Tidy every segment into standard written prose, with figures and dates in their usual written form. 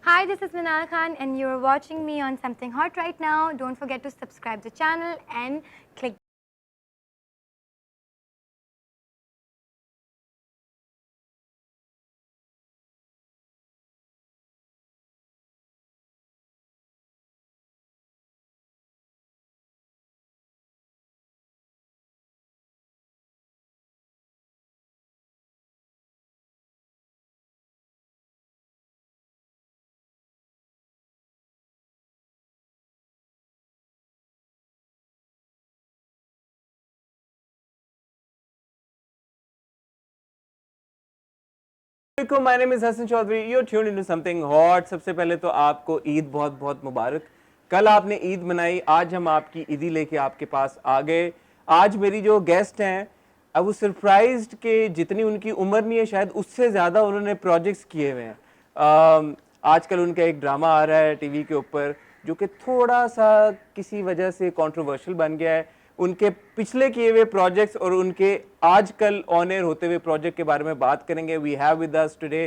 Hi, this is Minal Khan and you're watching me on Something Hot right now. Don't forget to subscribe the channel and click. My name is Hassan Chaudhary. You're tuned into something hot. सबसे पहले तो आपको ईद बहुत बहुत मुबारक। कल आपने ईद मनाई, आज हम आपकी ईदी लेके आपके पास आ गए। आज मेरी जो गेस्ट हैं, अब वो सरप्राइज्ड कि जितनी उनकी उम्र नहीं है शायद उससे ज़्यादा उन्होंने प्रोजेक्ट्स किए हुए हैं। आजकल उनका एक ड्रामा आ रहा है टीवी के ऊपर जो कि थोड़ा सा किसी वजह से कंट्रोवर्शियल बन गया है। उनके पिछले किए हुए प्रोजेक्ट्स और उनके आजकल ऑन एयर होते हुए प्रोजेक्ट के बारे में बात करेंगे। We have with us today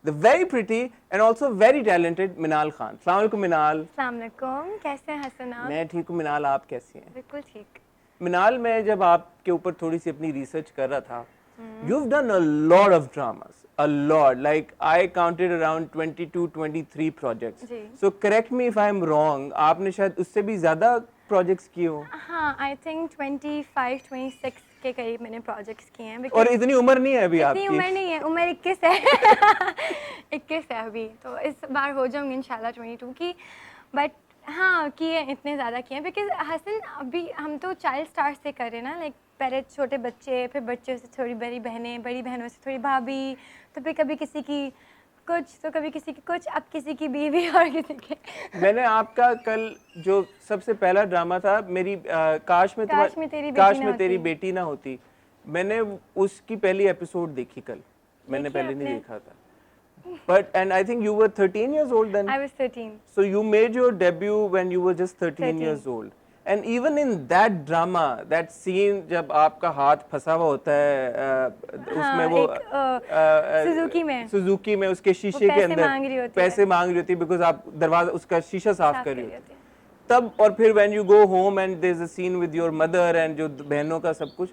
the very pretty and also very talented Minal Khan. अस्सलाम वालेकुम मिनाल। अस्सलाम वालेकुम, कैसे हैं हसन आप? मैं ठीक हूँ मिनाल, आप कैसी हैं? बिल्कुल ठीक। मिनाल, मैं जब आपके ऊपर थोड़ी सी अपनी रिसर्च कर रहा था, you've done a lot of dramas, a lot, like I counted around 22 23 projects. Ji. So correct me if I'm wrong, आपने शायद उससे भी ज़्यादा प्रोजेक्ट्स किए हो। हाँ, आई थिंक 25-26 के करीब मैंने प्रोजेक्ट्स किए हैं। और इतनी उम्र नहीं है अभी इतनी आपकी। उम्र नहीं है, उम्र 21 है। 21 है अभी, तो इस बार हो जाऊंगी इंशाल्लाह 22 की। बट हाँ, किए इतने ज़्यादा किए हैं बिकॉज हसन अभी हम तो चाइल्ड स्टार से कर रहे हैं ना, लाइक पहले छोटे बच्चे, फिर बच्चों से थोड़ी बड़ी बहनें, बड़ी बहनों से थोड़ी भाभी, तो फिर कभी किसी की कुछ तो कभी किसी की कुछ, अब किसी की बीवी और किसी के। मैंने आपका कल जो सबसे पहला ड्रामा था मेरी काश में तेरी बेटी ना होती, मैंने उसकी पहली एपिसोड देखी कल। मैंने पहले नहीं देखा था। But and I think you were 13 years old then. I was 13. So you made your debut when you were just 13 years old. And even in that drama, that scene जब आपका हाथ फंसा हुआ होता है उसमें वो सुजुकी में उसके शीशे के अंदर पैसे मांग रही होती है because आप दरवाजा उसका शीशा साफ कर रही होती है तब। और फिर when you go home and there's a scene with your mother and जो बहनों का सब कुछ,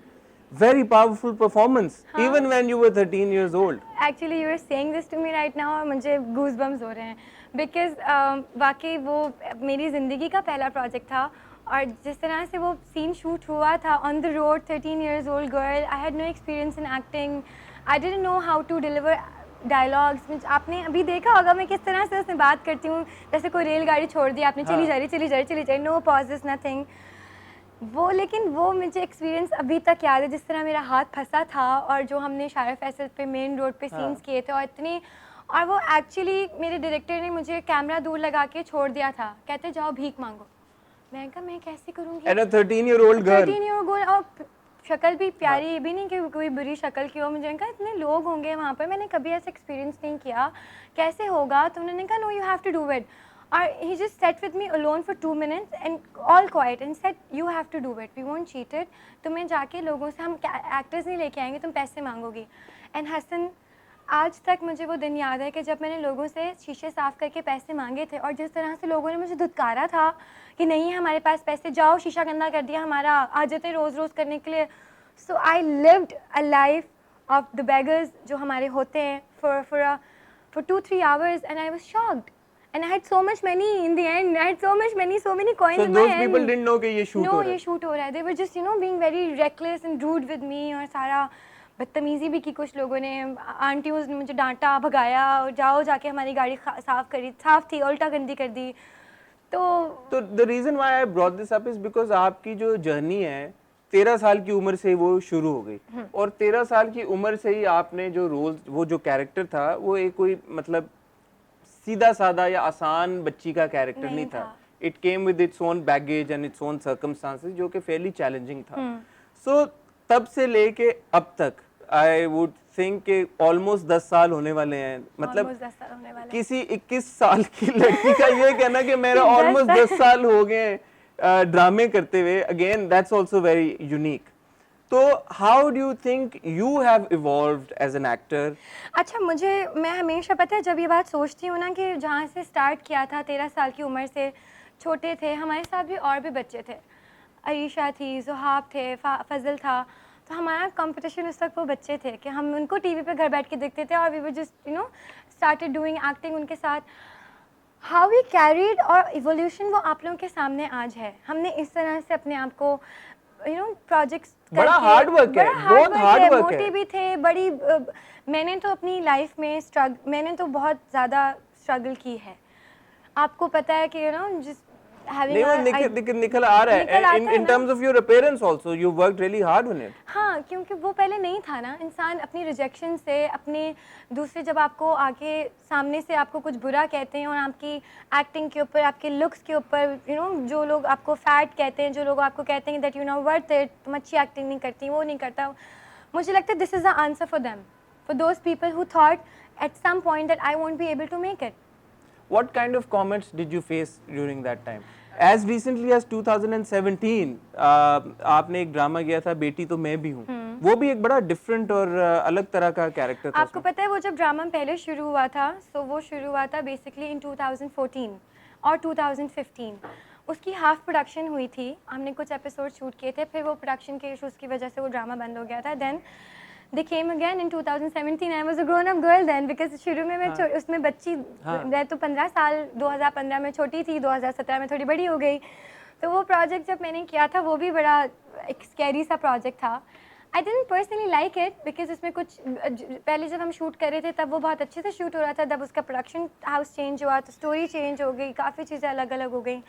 very powerful performance even when you were 13 years old. Actually you are saying this to me right now और मुझे goosebumps हो रहे हैं because वाकई वो मेरी ज़िंदगी का पहला प्रोजेक्ट था और जिस तरह से वो सीन शूट हुआ था on the road, 13 years old girl, I had no experience in acting, I didn't know how to deliver dialogues. आपने अभी देखा होगा मैं किस तरह से उसमें बात करती हूँ, जैसे कोई रेलगाड़ी छोड़ दी आपने, चली जा रही, नो पॉजेस नथिंग वो। लेकिन वो मुझे एक्सपीरियंस अभी तक याद है, जिस तरह मेरा हाथ फंसा था और जो हमने शायर फैसल पे मेन रोड पे सीन्स किए थे और इतनी, और वो एक्चुअली मेरे डायरेक्टर ने मुझे कैमरा दूर लगा के छोड़ दिया था, कहते जाओ भीख मांगो। मैं कहा मैं कैसे करूँगी, and a 13-year-old girl, 13-year-old girl, और शक्ल भी प्यारी, ये भी नहीं कि कोई बुरी शक्ल की हो। मुझे कहा इतने लोग होंगे वहाँ पर, मैंने कभी ऐसा एक्सपीरियंस नहीं किया, कैसे होगा? तो उन्होंने कहा no you have to do it. और he just sat with me alone for 2 minutes and all quiet and said you have to do it, we won't cheat it, तुम्हें जाके लोगों से, हम एक्टर्स नहीं लेके आएंगे, तुम पैसे मांगोगी। एंड हसन आज तक मुझे वो दिन याद है कि जब मैंने लोगों से शीशे साफ़ करके पैसे मांगे थे और जिस तरह से लोगों ने मुझे धुतकारा था कि नहीं हमारे पास पैसे, जाओ शीशा गंदा कर दिया हमारा, आ जाते रोज़ रोज़ करने के लिए। So I lived a life of the beggars जो हमारे होते हैं for 2-3 hours and I was shocked. And I had so much money in the end. I had so many coins in my hand. So those people didn't know कि ये shoot हो रहा है. No, ये shoot हो रहा है. They were just being very reckless and rude with me और सारा बदतमीजी भी की कुछ लोगों ने। आंटियों ने मुझे डांटा, भगाया और जाओ जाके हमारी गाड़ी साफ थी उल्टा गंदी कर दी। तो the reason why I brought this up is because आपकी जो जर्नी है 13 साल की उम्र से वो शुरू हो गई और 13 साल की उम्र से ही आपने जो रोल, वो जो कैरेक्टर था वो एक कोई मतलब सीधा साधा या आसान बच्ची का कैरेक्टर नहीं था। It came with its own baggage and its own circumstances जो कि फेयरली चैलेंजिंग था। सो तब से लेके अब तक आई वुड थिंक कि ऑलमोस्ट 10 साल होने वाले हैं। मतलब किसी 21 साल की लड़की का ये कहना कि मेरा ऑलमोस्ट 10 साल हो गए ड्रामे करते हुए, again that's also very unique. तो how do you think you have evolved as an actor? अच्छा, मैं हमेशा पता है जब ये बात सोचती हूँ ना कि जहाँ से स्टार्ट किया था 13 साल की उम्र से, छोटे थे, हमारे साथ भी और भी बच्चे थे, अरीशा थी, ज़ुहाब थे, फजल था, तो हमारा कंपटीशन उस वक्त वो बच्चे थे कि हम उनको टीवी पे घर बैठ के देखते थे और we were just started doing acting उनके साथ। How we carried our evolution वो आप लोगों के सामने आज है। हमने इस तरह से अपने आप को प्रोजेक्ट्स बड़ा हार्ड वर्क है, बहुत हार्ड वर्क है। मोटे भी थे, मैंने तो अपनी लाइफ में मैंने तो बहुत ज़्यादा स्ट्रगल की है। आपको पता है कि जिस नहीं, वो निकल आ रहा है in terms of your appearance also you worked really hard on it. हाँ, क्योंकि वो पहले नहीं था ना। इंसान अपनी रिजेक्शन से, अपने दूसरे जब आपको आके सामने से आपको कुछ बुरा कहते हैं और आपकी एक्टिंग के ऊपर, आपके लुक्स के ऊपर, जो लोग आपको फैट कहते हैं, जो लोग आपको कहते हैं that you know worth it, तुम अच्छी एक्टिंग नहीं करती, वो नहीं करता, मुझे लगता है this is the answer for them, for those people who thought at some point that I won't be able to make it. What kind of comments did you face during that time? As recently as 2017, आपने एक drama किया था बेटी तो मैं भी हूँ, वो भी एक बड़ा डिफरेंट और अलग तरह का कैरेक्टर था। आपको पता है वो जब ड्रामा पहले शुरू हुआ था, सो वो शुरू हुआ था बेसिकली इन 2014 और 2015। उसकी हाफ प्रोडक्शन हुई थी, हमने कुछ एपिसोड शूट किए थे, फिर वो प्रोडक्शन के इशूज़ की वजह से वो ड्रामा बंद हो गया था। Then they came again in 2017. I was a grown up girl then because शुरू में मैं उसमें बच्ची, मैं तो 15 साल 2015 में छोटी थी, 2017 में थोड़ी बड़ी हो गई। तो वो प्रोजेक्ट जब मैंने किया था वो भी बड़ा एक स्कैरी सा प्रोजेक्ट था। I didn't personally like it because उसमें कुछ पहले जब हम शूट कर रहे थे तब वो बहुत अच्छे से शूट हो रहा था, तब उसका प्रोडक्शन हाउस चेंज हुआ तो स्टोरी चेंज हो गई, काफ़ी चीज़ें अलग अलग हो गई।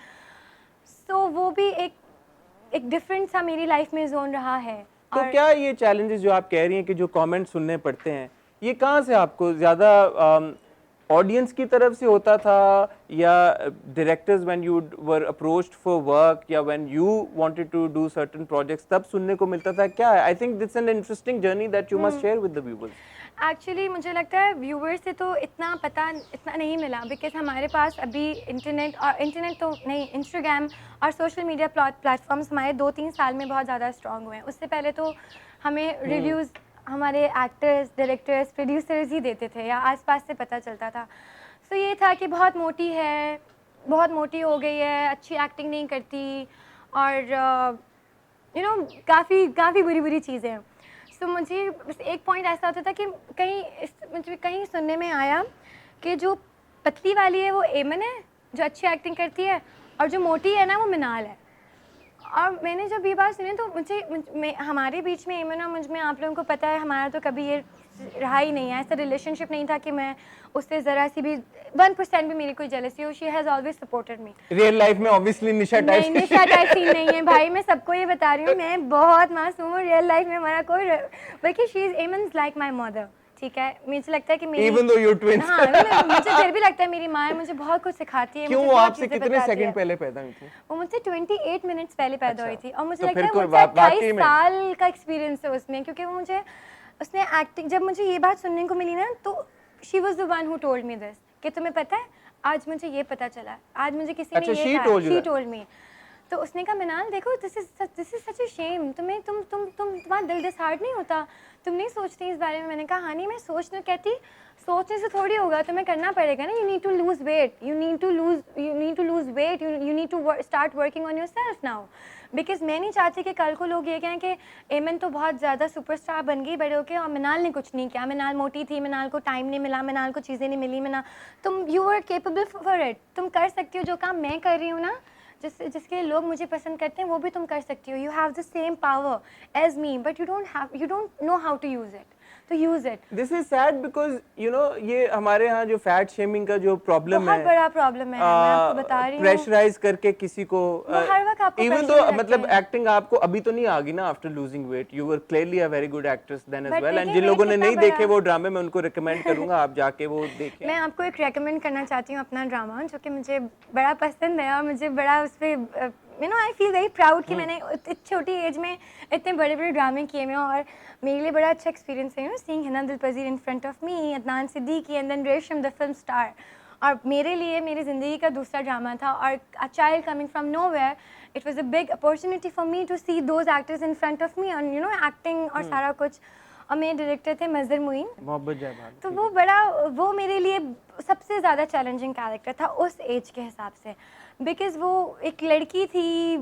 सो वो भी एक डिफरेंट सा मेरी लाइफ में जोन रहा है। तो क्या ये चैलेंजेस जो आप कह रही हैं कि जो कमेंट सुनने पड़ते हैं, ये कहाँ से आपको ज़्यादा ऑडियंस की तरफ से होता था या directors when you were approached for work या when you wanted to do certain projects तब सुनने को मिलता था? क्या है? I think it's an interesting journey that you must share with the viewers. Actually मुझे लगता है व्यूअर्स से तो इतना नहीं मिला बिकॉज हमारे पास अभी इंटरनेट तो नहीं, इंस्टाग्राम और सोशल मीडिया प्लेटफॉर्म्स हमारे 2-3 साल में बहुत ज़्यादा स्ट्रॉन्ग हुए हैं। उससे पहले तो हमें रिव्यूज़ हमारे एक्टर्स, डायरेक्टर्स, प्रोड्यूसर्स ही देते थे या आसपास से पता चलता था। सो ये था कि बहुत मोटी है, बहुत मोटी हो गई है, अच्छी एक्टिंग नहीं करती और काफ़ी बुरी चीज़ें हैं। तो मुझे बस एक पॉइंट ऐसा होता था कि मुझे कहीं सुनने में आया कि जो पतली वाली है वो एमन है जो अच्छी एक्टिंग करती है और जो मोटी है ना वो मिनाल है। और मैंने जब ये बात सुनी तो हमारे बीच में एमन और मुझ में, आप लोगों को पता है हमारा तो कभी ये रहा ही नहीं है, ऐसा रिलेशनशिप नहीं था कि मैं उससे ज़रा सी भी 1% भी मेरी कोई जेलसी हो। She has always supported me. Real life में ऑब्वियसली निशा टाइप सीन नहीं है भाई, मैं सबको ये बता रही हूँ, मैं बहुत मासूम हूँ। रियल लाइफ में हमारा कोई, बल्कि शी इज़ एमन्स लाइक माई मदर, ठीक है। मुझे लगता है कि मेरी Even though you're twins. हाँ, मुझे फिर भी लगता है मेरी माँ मुझे बहुत कुछ सिखाती है। क्यों? वो आपसे कितने सेकंड पहले पैदा हुई थी? वो मुझसे 28 मिनट्स पहले पैदा हुई थी और मुझे तो लगता है फिर मुझसे 28 में साल का एक्सपीरियंस है उसमें, क्योंकि वो उसने एक्टिंग, जब मुझे ये बात सुनने को मिली ना तो she was the one who told me this कि तुम्हें पता है आज मुझे ये पता चला, आज मुझे किसी ने ये कहा, शी टोल्ड मी। तो उसने कहा मिनाल देखो this is such a shame, तुम्हारा दिल डिसहार्ट नहीं होता, तुम नहीं सोचती इस बारे में। मैंने कहा हाँ नहीं, मैं सोचने से थोड़ी होगा, तुम्हें करना पड़ेगा ना। You need to lose weight, you need to start working on yourself now, because मैं नहीं चाहती कि कल को लोग ये कहें कि एमन तो बहुत ज़्यादा सुपरस्टार बन गई बड़े होके और मिनाल ने कुछ नहीं किया, मिनाल मोटी थी, मिनाल को टाइम नहीं मिला, मिनाल को चीज़ें नहीं मिली। तुम you are capable for it, तुम कर सकती हो जो काम मैं कर रही हूँ ना, जिसके लिए लोग मुझे पसंद करते हैं वो भी तुम कर सकती हो। You have the same power as me but you don't know how to use it, तो use it. This is sad because ये हमारे यहाँ जो फैट शेमिंग का जो प्रॉब्लम है, बहुत बड़ा प्रॉब्लम है, मैं आपको बता रही हूँ। प्रेशराइज करके किसी को, हर वक्त आपको इवन तो मतलब एक्टिंग आपको अभी तो नहीं आ गई ना after losing weight, you were clearly a very good actress then as well. And जिन लोगों ने नहीं देखे वो ड्रामे, मैं उनको रिकमेंड करूंगा आप जाके वो देखें। मैं आपको एक रेकमेंड करना चाहती हूँ अपना ड्रामा जो कि मुझे बड़ा पसंद है और मुझे बड़ा उस पर आई फील वेरी प्राउड कि मैंने इतनी छोटी एज में इतने बड़े बड़े ड्रामे किए हैं और मेरे लिए बड़ा अच्छा एक्सपीरियंस है seeing Hina Dilpazir in front of me, Adnan Siddiqui and then Resham the film star. और मेरे लिए मेरी ज़िंदगी का दूसरा ड्रामा था, और a child coming from nowhere, it was a big opportunity for me to see those actors in front of me, और एक्टिंग और सारा कुछ। और मेरे डायरेक्टर थे मज़हर मुइन। मोहब्बत जयमाल। तो वो मेरे लिए सबसे ज़्यादा चैलेंजिंग कैरेक्टर था उस एज के हिसाब से, बिकॉज़ वो एक लड़की थी,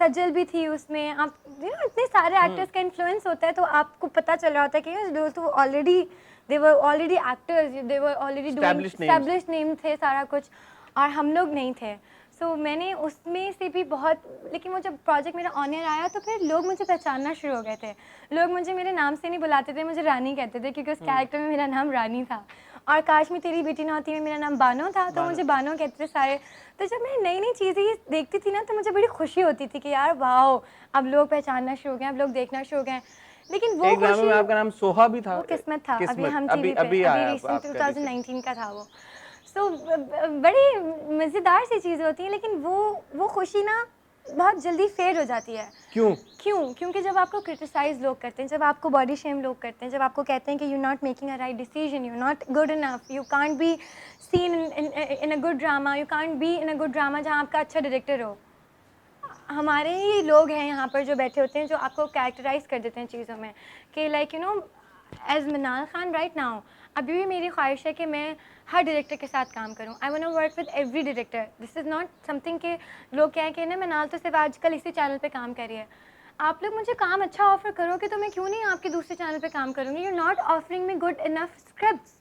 सजल भी थी उसमें। आप इतने सारे एक्टर्स का इन्फ्लुएंस होता है, तो आपको पता चल रहा होता है कि दोस्त already they were already actors, they were already doing established name थे सारा कुछ, और हम लोग नहीं थे। सो मैंने उसमें से भी बहुत, लेकिन वो जब प्रोजेक्ट मेरा ऑन एयर आया तो फिर लोग मुझे पहचानना शुरू हो गए थे। लोग मुझे मेरे नाम से नहीं बुलाते थे, मुझे रानी कहते थे, क्योंकि उस कैरेक्टर में मेरा नाम रानी था। और काश में तेरी बेटी ना होती में मेरा नाम बानो था, तो मुझे बानो कहते थे सारे। तो जब मैं नई नई चीज़ें देखती थी ना, तो मुझे बड़ी खुशी होती थी कि यार वाओ, अब लोग पहचानना शुरू हो गए, अब लोग देखना शुरू हो गए। लेकिन वो एक ड्रामे में आपका नाम सोहा भी था। वो किस्मत था। अभी किस्मत, हम टीवी पे अभी आया रिसेंट आपका 2019 का था वो। सो बड़ी मज़ेदार सी चीज़ होती है, लेकिन वो खुशी ना बहुत जल्दी फेड हो जाती है। क्यों? क्योंकि जब आपको क्रिटिसाइज़ लोग करते हैं, जब आपको बॉडी शेम लोग करते हैं, जब आपको कहते हैं कि you not making a right decision, you not good enough, you can't be seen in a good drama, you can't be in a good drama जहाँ आपका अच्छा डायरेक्टर हो। हमारे ही लोग हैं यहाँ पर जो बैठे होते हैं, जो आपको कैरेक्टराइज कर देते हैं चीज़ों में, कि लाइक एज मिनाल खान राइट नाउ, अभी भी मेरी ख्वाहिश है कि मैं हर डायरेक्टर के साथ काम करूँ। I want to work with every director. This is not something कि लोग कहें कि ना मिनाल तो सिर्फ आजकल इसी चैनल पे काम कर रही है। आप लोग मुझे काम अच्छा ऑफर करोगे तो मैं क्यों नहीं आपके दूसरे चैनल पे काम करूँगी। You not offering me good enough scripts.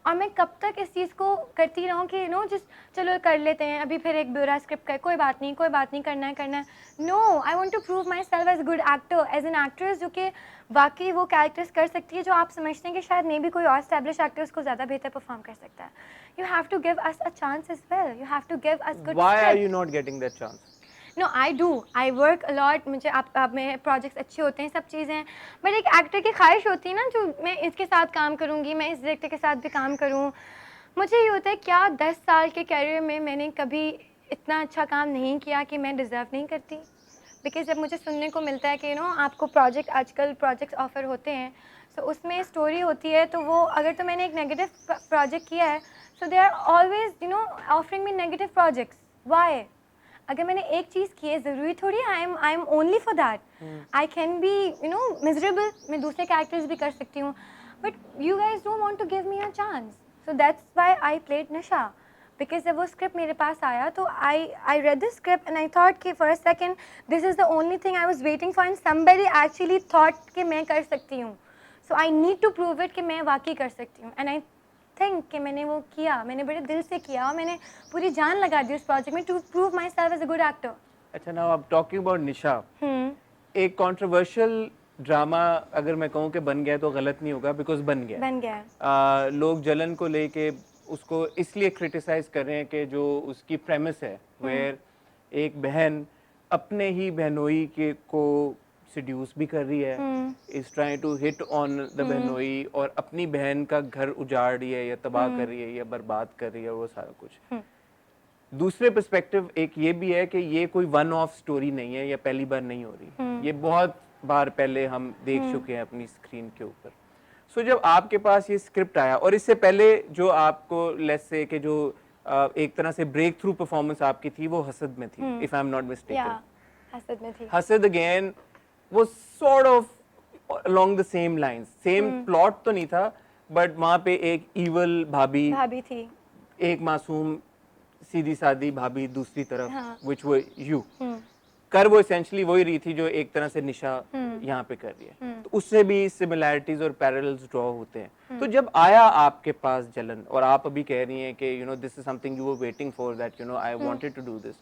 और मैं कब तक इस चीज़ को करती रहूँ कि जिस चलो कर लेते हैं, अभी फिर एक बुरा स्क्रिप्ट का, कोई बात नहीं, करना है। No, I want to prove myself as good actor, as an actress जो कि वाकई वो कैरेक्टर्स कर सकती है जो आप समझते हैं कि शायद मे बी कोई और एस्टैब्लिश एक्टर उसको ज़्यादा बेहतर परफॉर्म कर सकता है। You have to give us a chance as well, you have to give us good Why are script. you not getting that chance? No I do, I work a lot. मुझे आप में projects अच्छे होते हैं, सब चीज़ें हैं, बट एक एक्टर की ख्वाहिश होती है ना, जो मैं इसके साथ काम करूँगी, मैं इस डायरेक्टर के साथ भी काम करूँ। मुझे ये होता है क्या 10 साल के कैरियर में मैंने कभी इतना अच्छा काम नहीं किया कि मैं डिज़र्व नहीं करती। बिकॉज़ जब मुझे सुनने को मिलता है कि आपको आजकल प्रोजेक्ट्स ऑफ़र होते हैं, सो उसमें स्टोरी होती है, तो वो अगर तो मैंने एक नेगेटिव प्रोजेक्ट किया है, so they are always offering me negative projects. Why? अगर मैंने एक चीज़ की है, ज़रूरी थोड़ी I am only for that. I can be miserable, मैं दूसरे कैरेक्टर्स भी कर सकती हूँ, but you guys don't want to give me a chance. So that's why I played Nasha. Because जब वो स्क्रिप्ट मेरे पास आया तो I read the script and I thought कि for a second this is the only thing I was waiting for, and somebody actually thought कि मैं कर सकती हूँ। So I need to prove it कि मैं वाकई कर सकती हूँ। एंड आई थिंक कि मैंने वो किया, मैंने बड़े दिल से किया, और मैंने पूरी जान लगा दी उस प्रोजेक्ट में to prove myself as a good actor. अच्छा, नाउ अब टॉकिंग अबाउट निशा, एक कंट्रोवर्शियल ड्रामा अगर मैं कहूँ कि बन गया तो गलत नहीं होगा, बिकॉज बन गया। लोग जलन को लेके उसको इसलिए क्रिटिसाइज कर रहे हैं कि जो उसकी प्रेमिस है, वेयर एक बहन अपने ही बहनोई के को सिड्यूस भी कर रही है, is trying to hit on the बहनोई, और अपनी बहन का घर उजाड़ रही है या तबाह कर रही है या बर्बाद कर रही है, वो सारा कुछ। दूसरे पर्सपेक्टिव एक ये भी है कि ये कोई वन ऑफ स्टोरी नहीं है, या पहली बार नहीं हो रही, ये बहुत बार पहले हम देख चुके हैं अपनी स्क्रीन के ऊपर। सो जब आपके पास ये स्क्रिप्ट आया, और इससे पहले जो आपको लेट्स से कि जो एक तरह से ब्रेक थ्रू परफॉर्मेंस आपकी थी वो हसद में थी, if I am not mistaken. Hasad में थी। हसद अगेन वो sort of along the same lines, same plot तो नहीं था, बट वहां पे एक इवल भाभी थी, एक मासूम सीधी सादी भाभी दूसरी तरफ, हाँ। which were you। कर वो एसेंशियली वही रही थी जो एक तरह से निशा यहाँ पे कर रही है, तो उससे भी सिमिलैरिटीज और पैरेलल्स ड्रॉ होते हैं। तो जब आया आपके पास जलन, और आप अभी कह रही हैं कि this is something you were waiting for, that I wanted to do this,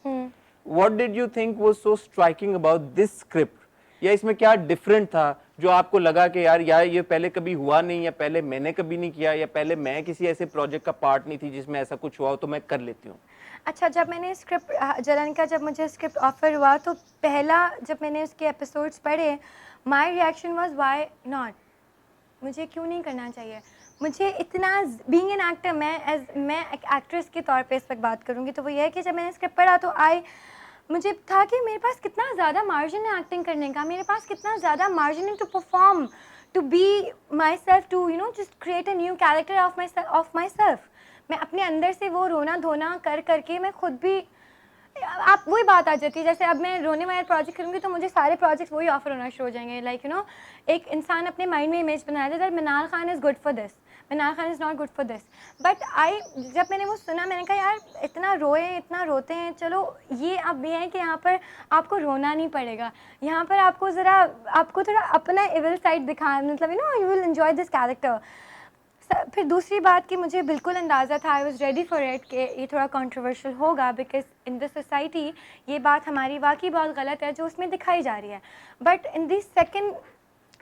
what did you think was so striking about this script, या इसमें क्या डिफरेंट था जो आपको लगा कि यार ये पहले कभी हुआ नहीं, या पहले मैंने कभी नहीं किया, या पहले मैं किसी ऐसे प्रोजेक्ट का पार्ट नहीं थी जिसमें ऐसा कुछ हुआ हो तो मैं कर लेती हूँ? अच्छा, जब मैंने स्क्रिप्ट जलन का जब मुझे स्क्रिप्ट ऑफर हुआ, तो पहला जब मैंने उसके एपिसोड्स पढ़े, my reaction was why not, मुझे क्यों नहीं करना चाहिए। मुझे इतना बीइंग एन एक्टर, मैं एक एक्ट्रेस के तौर पे इस वक्त बात करूँगी, तो वो ये है कि जब मैंने स्क्रिप्ट पढ़ा तो मुझे था कि मेरे पास कितना ज़्यादा मार्जिन है एक्टिंग करने का, मेरे पास कितना ज़्यादा मार्जिन है to perform, to be myself, to just create a new character of myself. मैं अपने अंदर से वो रोना धोना कर करके मैं खुद भी, आप वही बात आ जाती है जैसे अब मैं रोने वाला प्रोजेक्ट करूँगी तो मुझे सारे प्रोजेक्ट्स वही ऑफर होना शुरू हो जाएंगे, लाइक यू नो एक इंसान अपने माइंड में इमेज बनाया था that Minal Khan is good for this, Minal Khan is not good for this, but जब मैंने वो सुना मैंने कहा यार इतना रोए इतना रोते हैं, चलो ये अब ये है कि यहाँ पर आपको रोना नहीं पड़ेगा, यहाँ पर आपको थोड़ा अपना इविल साइड दिखा, मतलब you know you will enjoy this character. फिर दूसरी बात कि मुझे बिल्कुल अंदाज़ा था, I was ready for it कि ये थोड़ा कंट्रोवर्शियल होगा बिकॉज इन द सोसाइटी ये बात हमारी वाकई बहुत गलत है जो उसमें दिखाई जा रही है। बट इन दिस सेकेंड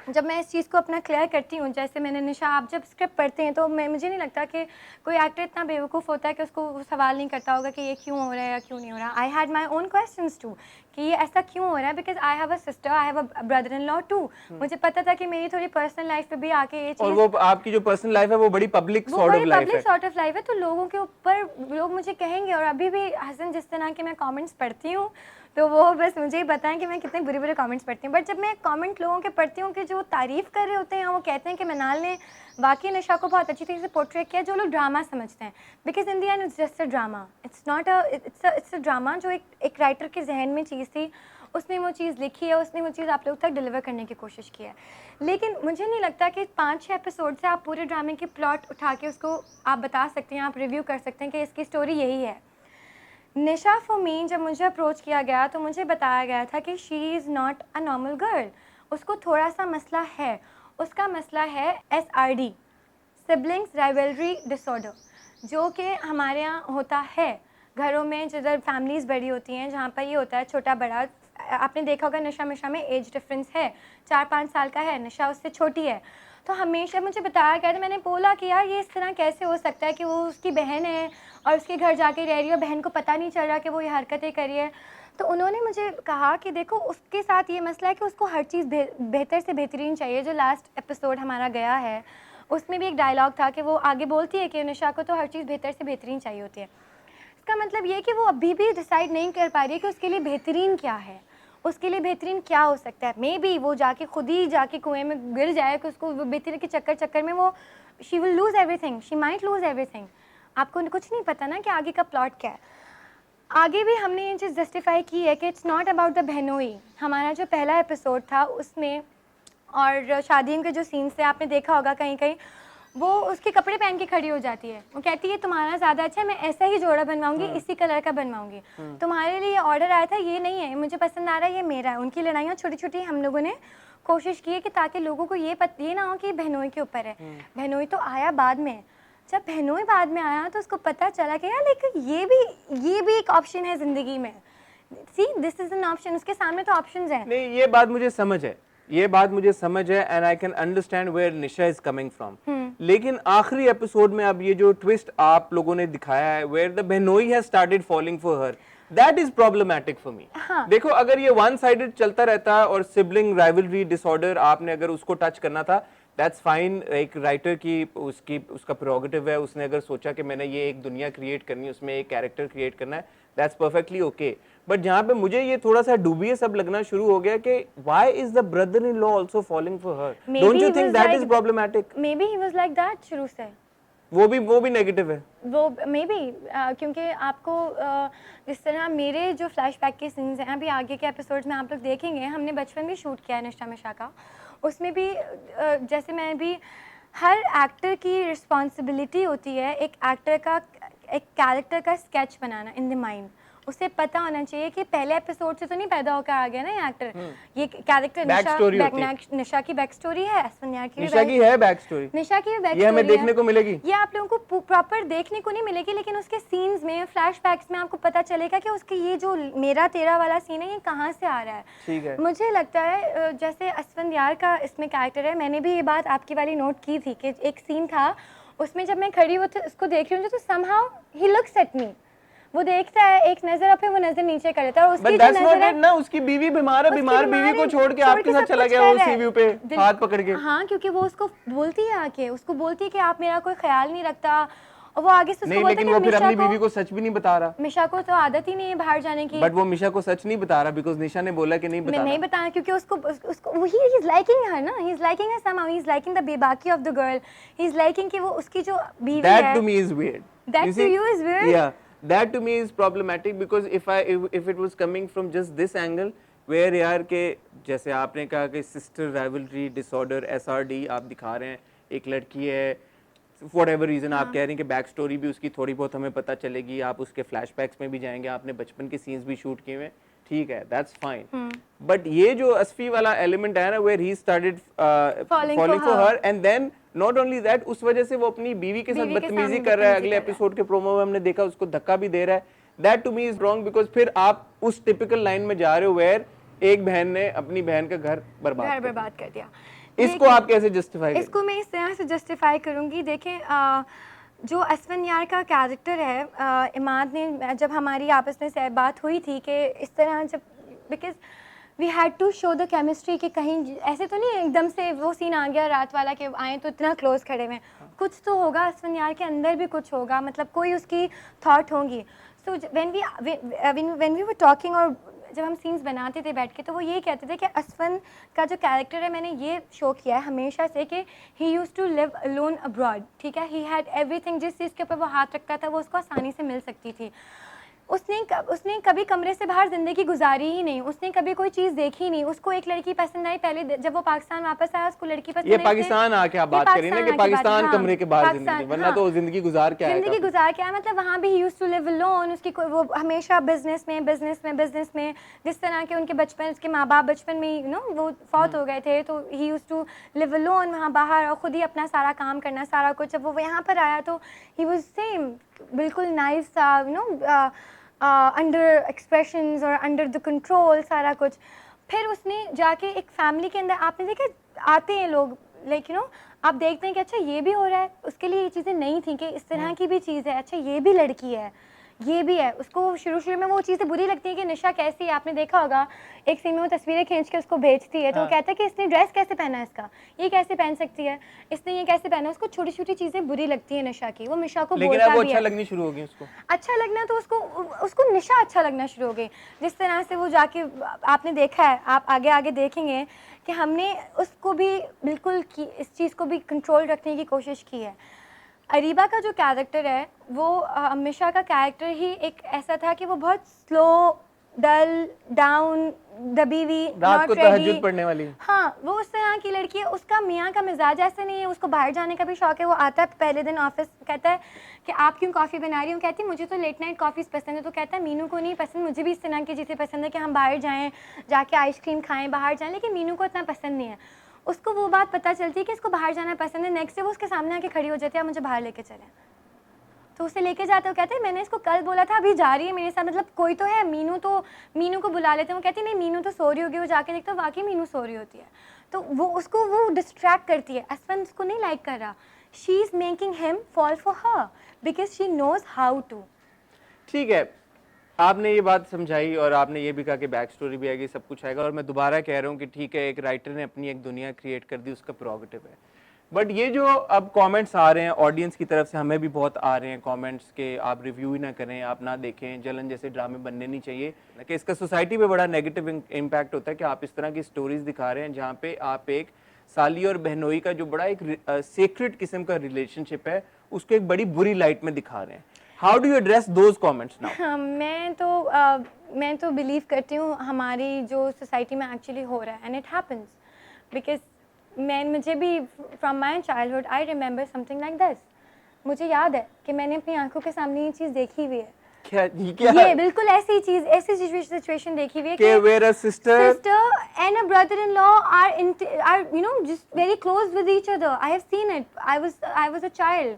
जब मैं इस चीज़ को अपना क्लियर करती हूँ, जैसे मैंने निशा, आप जब स्क्रिप्ट पढ़ते हैं तो मुझे नहीं लगता कि कोई एक्टर इतना बेवकूफ़ होता है कि उसको वो सवाल नहीं करता होगा कि ये क्यों हो रहा है या क्यों नहीं हो रहा। I had my own questions too कि ये ऐसा क्यों हो रहा है, because I have a sister, I have a brother in law too. मुझे पता था कि मेरी थोड़ी पर्सनल लाइफ पे भी आके ये चीज़, और वो आपकी जो पर्सनल लाइफ है वो बड़ी पब्लिक सॉर्ट ऑफ लाइफ है, सॉर्ट ऑफ लाइफ है, तो लोगों के ऊपर लोग मुझे कहेंगे। और अभी भी हसन जिस तरह के मैं कमेंट्स पढ़ती हूँ तो वो बस मुझे ही बताएं कि मैं कितने बुरे बुरे कमेंट्स पढ़ती हूँ, बट जब मैं कमेंट लोगों के पढ़ती हूँ कि जो तारीफ़ कर रहे होते हैं वो कहते हैं कि मिनाल ने वाकई निशा को बहुत अच्छी तरीके से पोर्ट्रेट किया, जो लोग ड्रामा समझते हैं, because in the and it's just a drama, it's not it's a drama. जो एक राइटर के जहन में चीज़ थी उसने वो चीज़ लिखी है, उसने वो चीज़ आप लोग तक डिलीवर करने की कोशिश की है। लेकिन मुझे नहीं लगता कि 5-6 एपिसोड से आप पूरे ड्रामे की प्लॉट उठा के उसको आप बता सकते हैं, आप रिव्यू कर सकते हैं कि इसकी स्टोरी यही है। निशा फॉर मी जब मुझे अप्रोच किया गया तो मुझे बताया गया था कि she is not a normal girl, उसको थोड़ा सा मसला है, उसका मसला है SRD, सिबलिंग्स राइवलरी डिसऑर्डर, जो कि हमारे यहाँ होता है घरों में, जिधर फैमिलीज़ बड़ी होती हैं, जहाँ पर ये होता है छोटा बड़ा। आपने देखा होगा निशा मिशा में एज डिफरेंस है, 4-5 साल का है, निशा उससे छोटी है। तो हमेशा मुझे बताया गया था, मैंने बोला कि यार ये इस तरह कैसे हो सकता है कि वो उसकी बहन है और उसके घर जाके रह रही है, बहन को पता नहीं चल रहा कि वो ये हरकतें कर रही है। तो उन्होंने मुझे कहा कि देखो उसके साथ ये मसला है कि उसको हर चीज़ बेहतर से बेहतरीन चाहिए। जो लास्ट एपिसोड हमारा गया है उसमें भी एक डायलॉग था कि वो आगे बोलती है कि निशा को तो हर चीज़ बेहतर से बेहतरीन चाहिए होती है। इसका मतलब ये कि वो अभी भी डिसाइड नहीं कर पा रही है कि उसके लिए बेहतरीन क्या है, उसके लिए बेहतरीन क्या हो सकता है। मे बी वो जाके खुद ही जाके कुएं में गिर जाए कि उसको बेहतरीन के चक्कर में वो she will lose everything, she might lose everything. आपको कुछ नहीं पता ना कि आगे का प्लॉट क्या है। आगे भी हमने ये चीज़ जस्टिफाई की है कि इट्स नॉट अबाउट द बहनोई। हमारा जो पहला एपिसोड था उसमें और शादियों के जो सीन्स थे आपने देखा होगा कहीं कहीं वो उसके कपड़े पहन के खड़ी हो जाती है, वो कहती है तुम्हारा ज़्यादा अच्छा है, मैं ऐसा ही जोड़ा बनवाऊंगी, इसी कलर का बनवाऊंगी, तुम्हारे लिए ऑर्डर आया था ये नहीं है, मुझे पसंद आ रहा है ये मेरा है। उनकी लड़ाइयाँ छोटी छोटी हम लोगों ने कोशिश की है कि ताकि लोगों को ये ना हो कि बहनोई के ऊपर है। बहनोई तो आया बाद में, जब बहनोई बाद में आया तो उसको पता चला कि यार लेकिन ये भी एक ऑप्शन है ज़िंदगी में, see this is an option, उसके सामने तो ऑप्शंस हैं। नहीं ये बात मुझे समझ है, ये बात मुझे समझ है and I can understand where Nisha is coming from. लेकिन आखिरी एपिसोड में अब ये जो ट्विस्ट आप लोगों ने दिखाया है वेयर द बहनोई has started falling for her, that is problematic for me. देखो अगर ये वन साइडेड चलता रहता और सिबलिंग राइवलरी डिसऑर्डर आपने अगर उसको टच करना था दैट्स फाइन, एक राइटर की उसका प्रोरोगेटिव है, उसने अगर सोचा कि मैंने ये एक दुनिया क्रिएट करनी है, उसमें एक कैरेक्टर क्रिएट करना है, दैट्स परफेक्टली ओके। बट जहाँ पे मुझे ये थोड़ा सा डूबियस अब लगना शुरू हो गया कि why is the brother in law also falling for her, don't you think that is problematic? May be he was like that शुरू से, वो भी नेगेटिव है वो मे बी क्योंकि आपको जिस तरह मेरे जो फ्लैशबैक के सीन्स हैं अभी आगे के एपिसोड्स में आप लोग देखेंगे, हमने बचपन भी शूट किया है निशा मिशा का, उसमें भी जैसे मैं भी, हर एक्टर की रिस्पॉन्सिबिलिटी होती है एक कैरेक्टर का sketch banana in the mind. उसे पता होना चाहिए कि पहले एपिसोड से तो नहीं पैदा होकर आ गया ना ये एक्टर, ये कैरेक्टर निशा की बैक स्टोरी है, ऐश्वर्या की निशा की है बैक स्टोरी, निशा की भी बैक ये हमें देखने को मिलेगी, ये आप लोगों को प्रॉपर देखने को नहीं मिलेगी, लेकिन उसके सीन्स में फ्लैशबैक्स में आपको पता चलेगा कि उसके ये जो मेरा तेरा वाला सीन है ये कहाँ से आ रहा है। ठीक है, मुझे लगता है जैसे अस्फंदियार का इसमें कैरेक्टर है, मैंने भी ये बात आपकी वाली नोट की थी कि एक सीन था उसमें जब मैं खड़ी उसको देख रही हूँ तो somehow he looks at me, वो देखता है एक नजर और फिर वो नजर नीचे कर लेता है, और उसकी जो नजर है ना, उसकी बीवी बीमार है, बीमार बीवी को छोड़ के आपके साथ चला गया वो सीव्यू पे हाथ पकड़ के। हाँ क्योंकि वो उसको बोलती है आके, उसको बोलती है कि आप मेरा कोई ख्याल नहीं रखता, और वो आगे से उसको नहीं, बोलता है लेकिन कि वो फिर अपनी मिशा बीवी को सच भी नहीं बता रहा। मिशा को तो आदत ही नहीं है बाहर जाने की। बट वो मिशा को सच नहीं बता रहा बिकॉज निशा ने बोला कि नहीं मैं बताना। नहीं बताया क्योंकि उसको ही इज लाइकिंग हर ना, he is liking her somehow, he is liking the बेबाकी of the girl, he is liking कि वो उसकी जो बीवी है। That to me is weird. That to you is weird? Yeah, that to me is problematic because if it was coming from just this angle where यार के जैसे आपने कहा कि sister rivalry disorder SRD आप दिखा रहे हैं, एक लड़की है फॉर एवर रीजन आप कह रहे हैं कि बैक स्टोरी भी उसकी थोड़ी बहुत हमें पता चलेगी, आप उसके फ्लैशबैक्स में भी जाएंगे, आपने बचपन के सीन्स भी शूट किए हुए, ठीक है, दैट्स फाइन। बट ये जो असफी वाला एलिमेंट है ना where he started following for her and then not only that, उस वजह से वो अपनी बीवी के साथ बदतमीजी कर रहा है, अगले एपिसोड के प्रोमो में हमने देखा उसको धक्का भी दे रहा है। That to me is wrong because फिर आप उस टिपिकल लाइन में जा रहे हो वेयर एक बहन ने अपनी बहन का घर बर्बाद कर दिया। इसको आप कैसे जस्टिफाई करें? इसको मैं इस तरह से जस्टिफाई करूंगी, देखें जो असफन यार का कैरेक्टर है, इमाद ने जब हमारी आपस में बात हुई थी कि इस तरह जब because we had to show the chemistry कि कहीं ऐसे तो नहीं एकदम से वो सीन आ गया रात वाला कि आए तो इतना क्लोज खड़े हुए, कुछ तो होगा असफन यार के अंदर भी कुछ होगा, मतलब कोई उसकी थॉट होंगी। So when we were talking और जब हम सीन्स बनाते थे बैठ के तो वो ये कहते थे कि असफन का जो कैरेक्टर है, मैंने ये शो किया है हमेशा से कि he use to live alone abroad, ठीक है, ही हैड एवरीथिंग, जिस चीज़ के ऊपर वो हाथ रखता था वो उसको आसानी से मिल सकती थी। उसने कभी कमरे से बाहर ज़िंदगी गुजारी ही नहीं, उसने कभी कोई चीज़ देखी ही नहीं, उसको एक लड़की पसंद आई, पहले जब वो पाकिस्तान वापस आया उसको लड़की पसंद आई। ये पाकिस्तान आके आप बात करें ना कि पाकिस्तान कमरे के बाहर जिंदगी, वरना तो जिंदगी गुजार के आया, जिंदगी गुजार के आया, मतलब वहाँ भी he used to live alone, उसकी वो हमेशा बिजनेस में जिस तरह के उनके बचपन, उसके माँ बाप बचपन में यू नो वो फौत हो गए थे, तो he used to live alone वहाँ बाहर और ख़ुद ही अपना सारा काम करना सारा कुछ। जब वो यहाँ पर आया तो ही वाज सेम, बिल्कुल नाइस सा, यू नो अंडर एक्सप्रेशंस और अंडर द कंट्रोल सारा कुछ। फिर उसने जाके एक फैमिली के अंदर, आपने देखा आते हैं लोग लाइक यू नो, आप देखते हैं कि अच्छा ये भी हो रहा है, उसके लिए ये चीज़ें नहीं थी कि इस तरह की भी चीज़ है, अच्छा ये भी लड़की है, ये भी है। उसको शुरू में वो चीज़ें बुरी लगती है कि निशा कैसी है, आपने देखा होगा एक सीन में वो तस्वीरें खींच के उसको भेजती है तो वो कहता है कि इसने ड्रेस कैसे पहना है, इसका ये कैसे पहन सकती है, इसने ये कैसे पहना है। उसको छोटी छोटी चीज़ें बुरी लगती है निशा की, वो निशा को लेकिन बोलता वो भी अच्छा है, लगनी शुरू हो गई उसको, अच्छा लगना तो उसको निशा अच्छा लगना शुरू हो गई। जिस तरह से वो जाके आपने देखा है, आप आगे आगे देखेंगे कि हमने उसको भी बिल्कुल इस चीज़ को भी कंट्रोल रखने की कोशिश की है। अरीबा का जो कैरेक्टर है वो मिशा का कैरेक्टर ही एक ऐसा था कि वो बहुत स्लो, डल, डाउन, दबी हुई, रात को तहज्जुद पढ़ने वाली, हाँ वो उस तरह की लड़की है। उसका मियाँ का मिजाज ऐसे नहीं है, उसको बाहर जाने का भी शौक है। वो आता है पहले दिन ऑफिस, कहता है कि आप क्यों कॉफ़ी बना रही हूँ, कहती है मुझे तो लेट नाइट कॉफ़ीज़ पसंद है, तो कहता है मीनू को नहीं पसंद, मुझे भी इस तरह की चीज़ें पसंद है कि हम बाहर जाएँ, जाके आइसक्रीम खाएँ, बाहर जाएँ, लेकिन मीनू को इतना पसंद नहीं है। उसको वो बात पता चलती है कि इसको बाहर जाना पसंद है, नेक्स्ट डे वो उसके सामने आके खड़ी हो जाती है, मुझे बाहर लेके चलें, तो उसे लेके जाते हो, कहते हैं मैंने इसको कल बोला था अभी जा रही है मेरे साथ, मतलब कोई तो है, मीनू को बुला लेते हैं। वो कहती है नहीं मीनू तो सो रही होगी, वो जाके देखते हो वाकई मीनू सो रही होती है, तो वो डिस्ट्रैक्ट करती है। असफन उसको नहीं लाइक कर रहा, she is making him fall for her because she knows how to. ठीक है, आपने ये बात समझाई और आपने ये भी कहा कि बैक स्टोरी भी आएगी, सब कुछ आएगा, और मैं दोबारा कह रहा हूँ कि ठीक है, एक राइटर ने अपनी एक दुनिया क्रिएट कर दी, उसका प्रोगेटिव है। बट ये जो अब कमेंट्स आ रहे हैं ऑडियंस की तरफ से, हमें भी बहुत आ रहे हैं कमेंट्स के आप रिव्यू ही ना करें, आप ना देखें, जलन जैसे ड्रामे बनने नहीं चाहिए, कि इसका सोसाइटी पे बड़ा नेगेटिव इम्पैक्ट होता है कि आप इस तरह की स्टोरीज दिखा रहे हैं जहाँ पे आप एक साली और बहनोई का जो बड़ा एक सीक्रेट किस्म का रिलेशनशिप है उसको एक बड़ी बुरी लाइट में दिखा रहे हैं। How do you address those comments now? मैं तो बिलीव करती हूँ हमारी जो सोसाइटी में एक्चुअली हो रहा है, एंड इट हैपन्स बिकॉज मुझे भी from my childhood I remember something like this. मुझे याद है कि मैंने अपनी आंखों के सामने ये चीज़ देखी हुई है। क्या ये बिल्कुल ऐसी चीज़, ऐसी सिचुएशन देखी हुई है कि where a sister and a brother-in-law are you know just very close with each other. I have seen it. I was a child.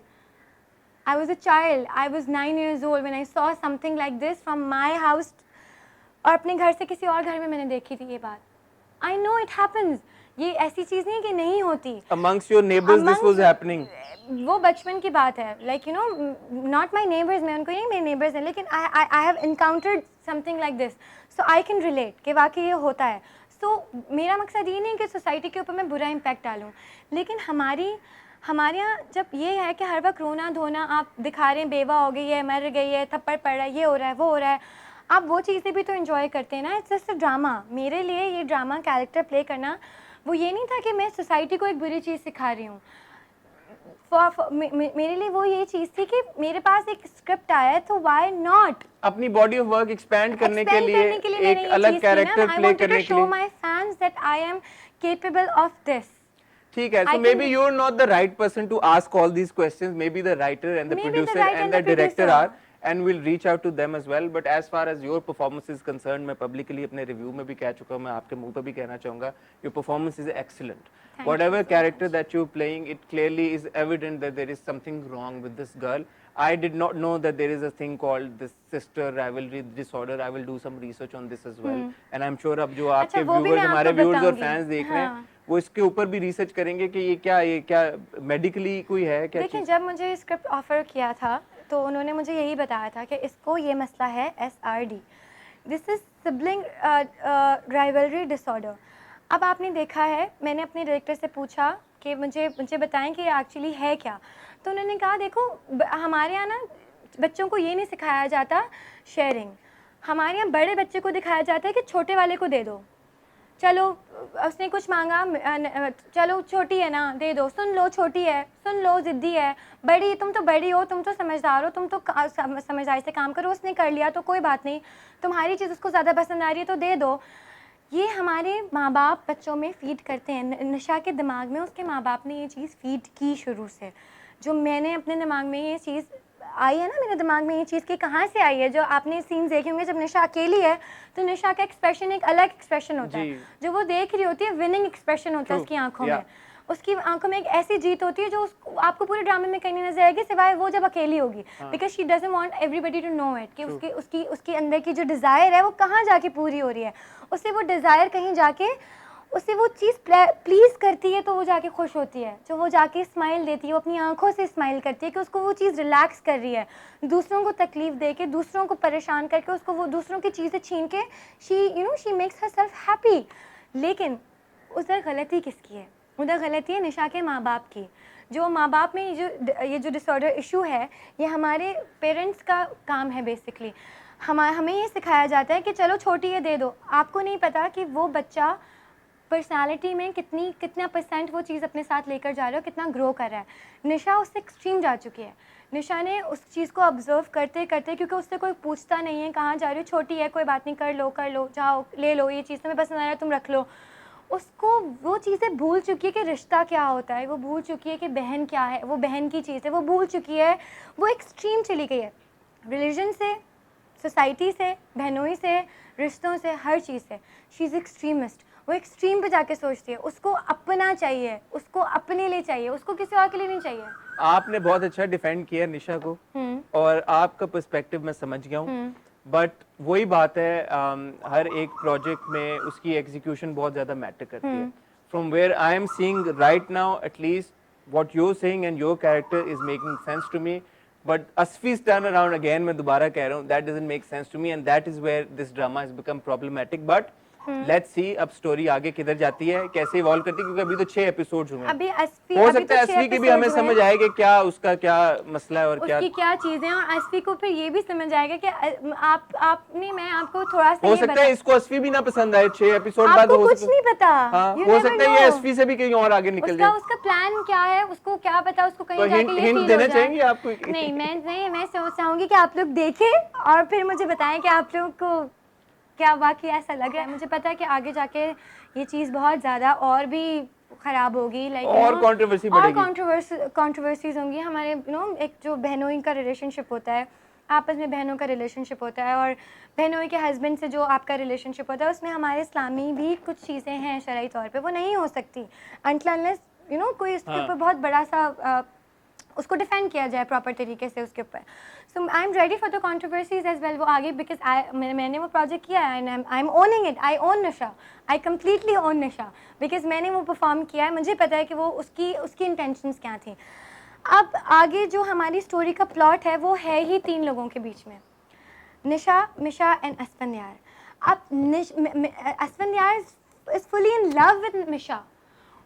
I was 9 years old when I saw something like this from my house. और अपने घर से किसी और घर में मैंने देखी थी ये बात। I know it happens. ये ऐसी चीज़ नहीं कि नहीं होती। Amongst your neighbors this was happening. वो बचपन की बात है, like you know, not my neighbors, मैं उनको नहीं मेरे neighbors हैं, लेकिन I have encountered something like this, so I can relate कि वाकई ये होता है। So मेरा मकसद ये नहीं कि सोसाइटी के ऊपर मैं बुरा इम्पैक्ट डालूँ, लेकिन हमारे यहाँ जब ये है कि हर वक्त रोना धोना आप दिखा रहे हैं, बेवा हो गई है, मर गई है, थप्पड़ पड़ रहा है, ये हो रहा है, वो हो रहा है, आप वो चीज़ें भी तो एंजॉय करते हैं ना। It's just a drama. मेरे लिए ये ड्रामा कैरेक्टर प्ले करना वो ये नहीं था कि मैं सोसाइटी को एक बुरी चीज़ सिखा रही हूँ। मेरे लिए वो ये चीज़ थी कि मेरे पास एक स्क्रिप्ट आया है तो व्हाई नॉट अपनी बॉडी ऑफ वर्क एक्सपैंड करने के लिए मैंने एक अलग कैरेक्टर प्ले करने के शो लिए। My fans that I am capable of this. ठीक है, so maybe you're not the right person to ask all these questions. Maybe the writer and the producer and the director are, and we'll reach out to them as well. But as far as your performance is concerned, मैं publicly अपने review में भी कह चुका हूँ, मैं आपके मुंह पे भी कहना चाहूँगा, your performance is excellent. Whatever character that you're playing, it clearly is evident that there is something wrong with this girl. I did not know that there is a thing called this sister rivalry disorder. I will do some research on this as well. And I'm sure अब जो आपके viewers, हमारे viewers और fans देख रहे हैं, वो इसके ऊपर भी रिसर्च करेंगे कि ये क्या मेडिकली कोई है क्या। देखिए, जब मुझे स्क्रिप्ट ऑफर किया था तो उन्होंने मुझे यही बताया था कि इसको ये मसला है SRD, this is sibling rivalry disorder. अब आपने देखा है, मैंने अपने डायरेक्टर से पूछा कि मुझे बताएं कि ये एक्चुअली है क्या। तो उन्होंने कहा देखो, हमारे यहाँ ना बच्चों को ये नहीं सिखाया जाता शेयरिंग, हमारे यहाँ बड़े बच्चे को दिखाया जाता है कि छोटे वाले को दे दो, चलो उसने कुछ मांगा, चलो छोटी है ना दे दो, सुन लो छोटी है, सुन लो ज़िद्दी है, बड़ी तुम तो बड़ी हो, तुम तो समझदार हो, तुम तो समझदारी से काम करो, उसने कर लिया तो कोई बात नहीं, तुम्हारी चीज़ उसको ज़्यादा पसंद आ रही है तो दे दो। ये हमारे माँ बाप बच्चों में फ़ीड करते हैं। निशा के दिमाग में उसके माँ बाप ने ये चीज़ फ़ीड की शुरू से। जो मैंने अपने दिमाग में ये चीज़ आई है ना, मेरे दिमाग में ये चीज़ की कहाँ से आई है, जो आपने सीन्स देखे होंगे जब निशा अकेली है तो निशा का एक्सप्रेशन एक अलग एक्सप्रेशन होता है, जो वो देख रही होती है विनिंग एक्सप्रेशन होता है उसकी आंखों में। उसकी आंखों में एक ऐसी जीत होती है जो आपको पूरे ड्रामे में कहीं नहीं नजर आएगी सिवाय वो जब अकेली होगी, because she doesn't want everybody to know it कि उसकी अंदर की जो डिज़ायर है वो कहाँ जाके पूरी हो रही है। उससे वो डिज़ायर कहीं जाके उससे वो चीज़ प्लीज़ करती है तो वो जाके खुश होती है, जो वो जाके स्माइल देती है, वो अपनी आंखों से स्माइल करती है कि उसको वो चीज़ रिलैक्स कर रही है। दूसरों को तकलीफ़ दे के, दूसरों को परेशान करके, उसको वो दूसरों की चीज़ें छीन के she makes her self happy. लेकिन उधर गलती किसकी है? उधर गलती है निशा के माँ बाप की। जो माँ बाप में ये जो डिसऑर्डर इशू है, ये हमारे पेरेंट्स का काम है बेसिकली। हमें ये सिखाया जाता है कि चलो छोटी है दे दो, आपको नहीं पता कि वो बच्चा पर्सनालिटी में कितना % वो चीज़ अपने साथ लेकर जा रहा है, कितना ग्रो कर रहा है। निशा उससे एक्सट्रीम जा चुकी है। निशा ने उस चीज़ को ऑब्जर्व करते करते, क्योंकि उससे कोई पूछता नहीं है कहाँ जा रही हो, छोटी है कोई बात नहीं, कर लो, जाओ ले लो, ये चीज़ तुम्हें पसंद आ रहा है तुम रख लो। उसको वो चीज़ें भूल चुकी है कि रिश्ता क्या होता है, वो भूल चुकी है कि बहन क्या है, वो बहन की चीज़ है, वो भूल चुकी है। वो एक्सट्रीम चली गई है, रिलीजन से, सोसाइटी से, बहनोई से, रिश्तों से, हर चीज़ से। She is extremist. वो एक्सट्रीम पे जाके सोचती है, उसको अपना चाहिए, उसको अपने लिए चाहिए, उसको किसी और के लिए नहीं चाहिए। आपने बहुत अच्छा डिफेंड किया निशा को, और आपका पर्सपेक्टिव मैं समझ गया हूँ। बट वही बात है, हर एक प्रोजेक्ट में उसकी एग्जीक्यूशन बहुत ज़्यादा मैटर करती है। From where I am seeing right now, at least what you are saying and your character is making sense to me, but Asfi's turn around again, मैं दोबारा कह रहा हूँ, that doesn't make sense to me, and that is where this drama has become problematic. But let's see अब story आगे किधर जाती है, कैसे इवॉल्व करती है, क्योंकि अभी तो 6 एपिसोड्स हुए हैं। अभी हो सकता है अस्फी की भी हमें समझ आए कि क्या उसका क्या मसला है और क्या चीजें हैं, और अस्फी को फिर ये भी समझ आएगा कि आपने, मैं आपको थोड़ा सा हो सकता है इसको अस्फी भी ना पसंद आए 6 एपिसोड बाद, हो कुछ नहीं पता। हो सकता है ये अस्फी से भी कहीं और आगे निकल जाए। उसका प्लान क्या है उसको क्या पता, उसको कहीं जाके हिंट देना चाहेंगे आपको? नहीं, मैं चाहूंगी कि आप लोग देखें और फिर मुझे बताएं कि आप लोग को क्या वाकई ऐसा लग रहा है। मुझे पता है कि आगे जाके ये चीज़ बहुत ज़्यादा और भी ख़राब होगी, लाइक और कंट्रोवर्सी बढ़ेगी, कंट्रोवर्सीज होंगी। हमारे एक जो बहनोई का रिलेशनशिप होता है, आपस में बहनों का रिलेशनशिप होता है, और बहनों के हस्बैंड से जो आपका रिलेशनशिप होता है, उसमें हमारे इस्लामी भी कुछ चीज़ें हैं शरई तौर पे, वो नहीं हो सकती अनटिल अनलेस कोई इसके ऊपर बहुत बड़ा सा उसको डिफेंड किया जाए प्रॉपर तरीके से उसके ऊपर। So I am ready for the controversies as well. वो आगे बिकॉज मैंने वो प्रोजेक्ट किया है and I am owning it. I own Nisha, I completely own Nisha, because मैंने वो परफॉर्म किया है। मुझे पता है कि वो उसकी इंटेंशंस क्या थी। अब आगे जो हमारी स्टोरी का प्लॉट है वो है ही 3 लोगों के बीच में, निशा, मिशा एंड अस्फंदियार। अब Asfandyar is fully in love with Misha.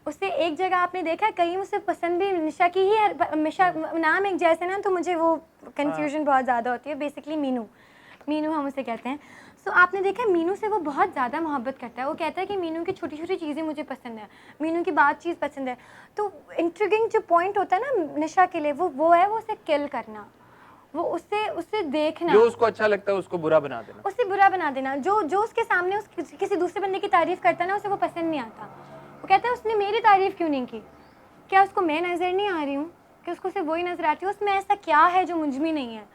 उससे एक जगह आपने देखा है, कहीं उसे पसंद भी निशा की ही है, हमेशा नाम एक जैसे ना, तो मुझे वो कंफ्यूजन बहुत ज़्यादा होती है। बेसिकली मीनू हम उसे कहते हैं। सो आपने देखा है, मीनू से वो बहुत ज़्यादा मोहब्बत करता है। वो कहता है कि मीनू की छोटी छोटी चीज़ें मुझे पसंद है, मीनू की बात चीज़ पसंद है। तो इंट्रिगिंग जो पॉइंट होता है ना निशा के लिए, वो है वो उसे किल करना, वो उससे देखना, जो उसको अच्छा लगता है उसको बुरा बना देना। उससे बुरा बना देना। जो उसके सामने किसी दूसरे बंदे की तारीफ करता है ना, उसे वो पसंद नहीं आता। वो कहता है उसने मेरी तारीफ क्यों नहीं की, क्या उसको मैं नज़र नहीं आ रही हूँ, कि उसको सिर्फ वही नज़र आती है, उसमें ऐसा क्या है जो मुझ में नहीं है।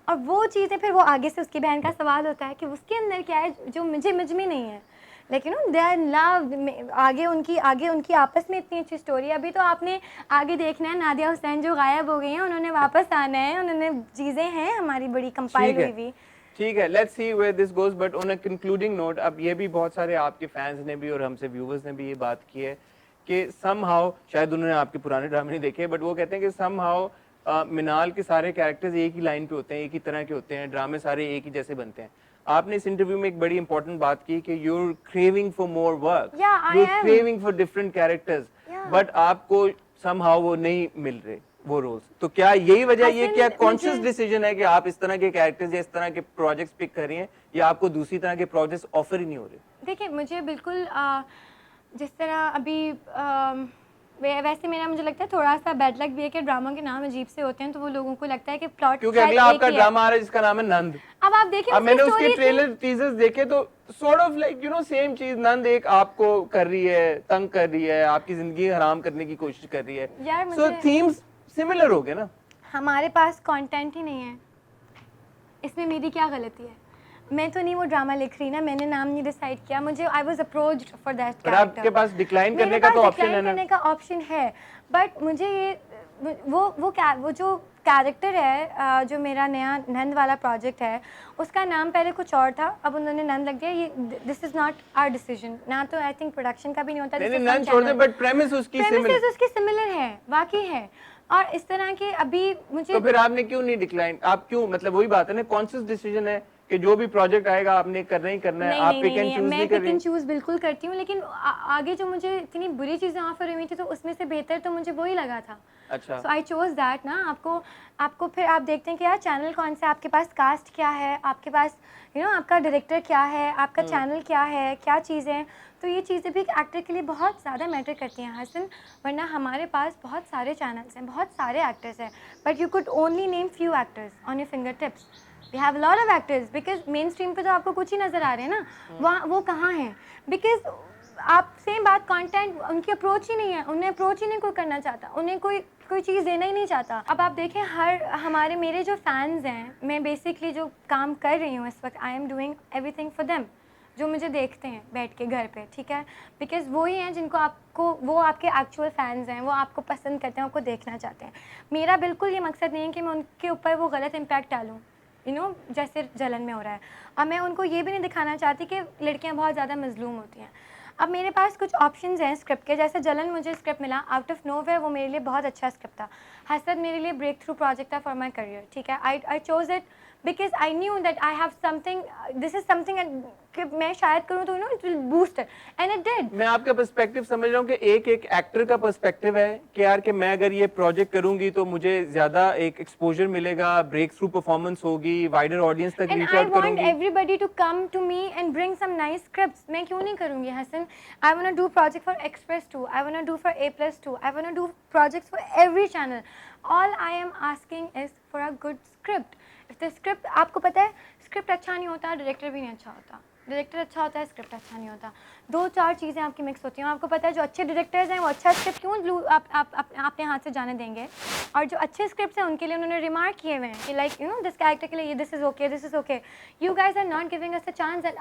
और वो चीज़ें फिर वो आगे से उसकी बहन का सवाल होता है कि उसके अंदर क्या है जो मुझ में नहीं है। लेकिन दे आर लव, आगे उनकी आपस में इतनी अच्छी स्टोरी है। अभी तो आपने आगे देखना है, नादिया हुसैन जो गायब हो गई हैं, उन्होंने वापस आना है, उन्होंने चीज़ें हैं हमारी बड़ी कंपाइल हुई हुई। ठीक है, let's see where this goes. But on a concluding note, अब ये भी बहुत सारे आपके फैंस ने भी और हमसे व्यूवर्स ने भी ये बात की है कि समहाउ, शायद उन्होंने आपके पुराने ड्रामे नहीं देखे, बट वो कहते हैं कि समहाउ मिनाल के सारे कैरेक्टर्स एक ही लाइन पे होते हैं, एक ही तरह के होते हैं, ड्रामे सारे एक ही जैसे बनते हैं। आपने इस इंटरव्यू में एक बड़ी इंपॉर्टेंट बात की कि you are craving for more work, Yeah, I you are am. Craving for different characters, Yeah. But आपको समहाउ वो नहीं मिल रहे वो रोल्स। तो क्या यही वजह, ये क्या कॉन्शियस डिसीजन है कि आप इस तरह के कैरेक्टर्स या इस तरह के प्रोजेक्ट्स पिक कर रही हैं, या आपको दूसरी तरह के प्रोजेक्ट्स ऑफर ही नहीं हो रहे? देखिए, मुझे बिल्कुल जिस तरह अभी वैसे मेरा मुझे लगता है थोड़ा सा बैड लक भी है कि ड्रामा के नाम अजीब से होते हैं, तो वो लोगों को लगता है कि प्लॉट क्योंकि अगला आपका ड्रामा आ रहा है जिसका नाम है नंद। अब आप देखिए, अब मैंने उसके स्टोरी ट्रेलर टीजर्स देखे तो sort of like you know same चीज, नंद एक आपको कर रही है, तंग कर रही है, आपकी जिंदगी हराम करने की कोशिश कर रही है। यार सो मुझे थीम्स सिमिलर हो गए ना। हमारे पास कंटेंट ही नहीं है, इसमें मेरी क्या गलती है? मैं तो नहीं वो ड्रामा लिख रही ना, मैंने नाम नहीं डिसाइड किया, मुझे I was approached for that character. आपके पास डिक्लाइन करने का तो ऑप्शन है ना? करने का ऑप्शन है, बट मुझे ये वो जो कैरेक्टर है, जो मेरा नया नंद वाला प्रोजेक्ट है, उसका नाम पहले कुछ और था, अब उन्होंने नंद लग दिया। ये this is not our decision ना, तो आई थिंक प्रोडक्शन का भी नहीं होता। नहीं, नंद छोड़ दे, बट प्रेमिस उसकी सिमिलर है, वाकई है। और इस तरह के अभी मुझे, तो फिर आपने क्यों नहीं डिक्लाइन? आप क्यों, मतलब वही बात है ना, कॉन्शियस डिसीजन है कि जो भी प्रोजेक्ट आएगा आपने करना ही करना है, आप पिक एंड चूज नहीं कर रही? मैं पिक एंड चूज बिल्कुल करती हूँ, लेकिन आगे जो मुझे इतनी बुरी चीजें ऑफर हुई थी, तो उसमें से बेहतर तो मुझे वही लगा था। अच्छा, सो आई चोज दैट ना। आपको फिर आप देखते हैं कि यार चैनल कौन सा, आपके पास कास्ट क्या है, आपके पास आपका डायरेक्टर क्या है, आपका चैनल क्या है, क्या चीज़ें। तो ये चीज़ें भी एक्टर के लिए बहुत ज़्यादा मैटर करती हैं हसन, वरना हमारे पास बहुत सारे चैनल्स हैं, बहुत सारे एक्टर्स हैं, but you could only name few actors on your fingertips. We have lot of actors, because mainstream पे तो आपको कुछ ही नज़र आ रहे हैं ना, वहाँ वो कहाँ हैं? बिकॉज आप सेम बात, कंटेंट उनकी अप्रोच ही नहीं है, उन्हें अप्रोच ही नहीं कोई करना चाहता, उन्हें कोई चीज़ देना ही नहीं चाहता। अब आप देखें, मेरे जो फैंस हैं, मैं बेसिकली जो काम कर रही हूँ इस वक्त, I am doing everything for them, जो मुझे देखते हैं बैठ के घर पे, ठीक है, बिकॉज वो ही हैं जिनको वो आपके एक्चुअल फैंस हैं, वो आपको पसंद करते हैं, आपको देखना चाहते हैं। मेरा बिल्कुल ये मकसद नहीं है कि मैं उनके ऊपर वो गलत इम्पैक्ट डालूँ, जैसे जलन में हो रहा है। और मैं उनको ये भी नहीं दिखाना चाहती कि लड़कियाँ बहुत ज़्यादा मजलूम होती हैं। अब मेरे पास कुछ ऑप्शंस हैं स्क्रिप्ट के, जैसे जलन मुझे स्क्रिप्ट मिला आउट ऑफ नोवेयर, वो मेरे लिए बहुत अच्छा स्क्रिप्ट था। हसद मेरे लिए ब्रेक थ्रू प्रोजेक्ट था फॉर माई करियर, ठीक है। I chose it because I knew that I have something, this is something कि मैं शायद करूँ तो it will boost it, and it did. मैं आपका पर्सपेक्टिव समझ रहा हूँ कि एक एक्टर का पर्सपेक्टिव है कि यार कि मैं अगर ये प्रोजेक्ट करूंगी तो मुझे ज्यादा एक एक्सपोजर मिलेगा, ब्रेक थ्रू परफॉर्मेंस होगी, वाइडर ऑडियंस तक रीच आउट करूंगी। And I want everybody to come to me and bring some nice scripts. मैं क्यों नहीं करूँगी Hasan? I want to do project for Express 2. I want to do for A+2. I want to do projects for every channel. All I am asking is for a good script. If the script, आपको पता है script अच्छा नहीं होता, director भी नहीं अच्छा होता। डायरेक्टर अच्छा होता है, स्क्रिप्ट अच्छा नहीं होता। 2-4 चीज़ें आपकी मिक्स होती हैं। आपको पता है जो अच्छे डायरेक्टर्स हैं वो अच्छा स्क्रिप्ट क्यों आप अपने हाथ से जाने देंगे, और जो अच्छे स्क्रिप्ट्स हैं उनके लिए उन्होंने रिमार्क किए हुए हैं कि लाइक दिस कैरेक्टर के लिए this is okay, you guys are not giving us a chance that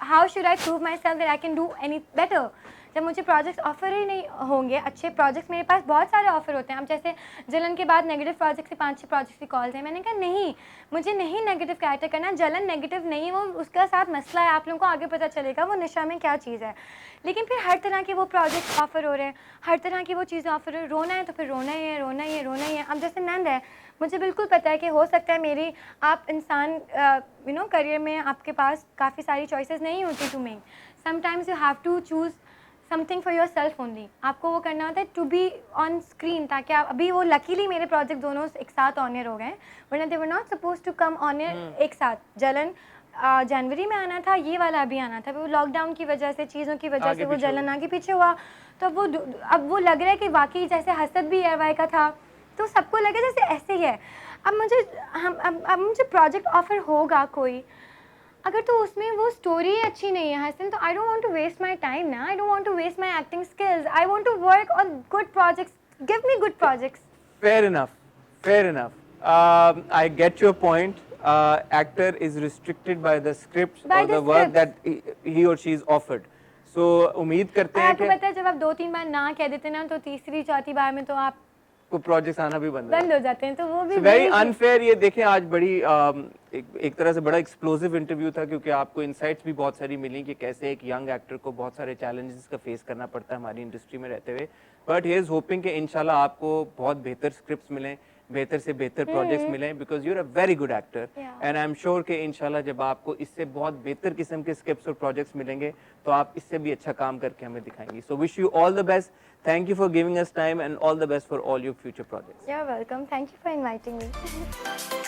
how should I prove myself that I can do any better. जब मुझे प्रोजेक्ट्स ऑफर ही नहीं होंगे, अच्छे प्रोजेक्ट्स, मेरे पास बहुत सारे ऑफर होते हैं। अब जैसे जलन के बाद नेगेटिव प्रोजेक्ट से 5-6 प्रोजेक्ट्स की कॉल्स हैं, मैंने कहा नहीं, मुझे नहीं नेगेटिव कैरेक्टर करना। जलन नेगेटिव नहीं, वो उसका साथ मसला है, आप लोगों को आगे पता चलेगा वो निशा में क्या चीज़ है। लेकिन फिर हर तरह के वो प्रोजेक्ट ऑफर हो रहे हैं, हर तरह की वो चीज़ें ऑफर हो रही हैं। रोना है तो फिर रोना ही है। अब जैसे नंद है, मुझे बिल्कुल पता है कि हो सकता है मेरी, आप इंसान करियर में आपके पास काफ़ी सारी चॉइसेस नहीं होती to make, sometimes you have to choose something for yourself only. आपको वो करना होता है टू बी ऑन स्क्रीन, ताकि आप अभी वो लकीली मेरे प्रोजेक्ट दोनों एक साथ ऑन एयर हो गए, वरना they were not suppose to come on air एक साथ। जलन जनवरी में आना था, ये वाला अभी आना था, वो लॉकडाउन की वजह से, चीज़ों की वजह से वो जलन आगे पीछे हुआ। तो अब वो लग रहा है कि वाकई जैसे हसद भी एयरवाई का था, तो सबको लगे जैसे ऐसे ही है। अब मुझे प्रोजेक्ट ऑफर होगा कोई, अगर तो उसमें वो स्टोरी अच्छी नहीं है हसन, तो I don't want to waste my time ना, I don't want to waste my acting skills, I want to work on good projects, give me good projects. Fair enough. Fair enough. I get your point. Actor is restricted by the script By or the the work script. that he or she is offered. So उम्मीद करते हैं आपको कि पता है जब आप 2-3 बार ना कह देते ना, तो तीसरी चौथी बार में तो आप को प्रोजेक्ट्स आना भी बंद हो जाते हैं, तो वो भी वेरी बड़ी- अनफेयर। ये देखें आज बड़ी एक तरह से बड़ा एक्सप्लोसिव इंटरव्यू था, क्योंकि आपको इनसाइट्स भी बहुत सारी मिली कि कैसे एक यंग एक्टर को बहुत सारे चैलेंजेस का फेस करना पड़ता है हमारी इंडस्ट्री में रहते हुए। बट ही इज होपिंग कि इंशाल्लाह आपको बहुत बेहतर स्क्रिप्ट्स मिलें, बेहतर से बेहतर प्रोजेक्ट्स मिलें, because you are a very good actor and I am sure कि इंशाल्लाह जब आपको इससे बहुत बेहतर किस्म के स्क्रिप्ट्स और प्रोजेक्ट्स मिलेंगे तो आप इससे भी अच्छा काम करके हमें दिखाएंगी। So wish you all the best, thank you for giving us time and all the best for all your future projects. You're welcome, thank you for inviting me.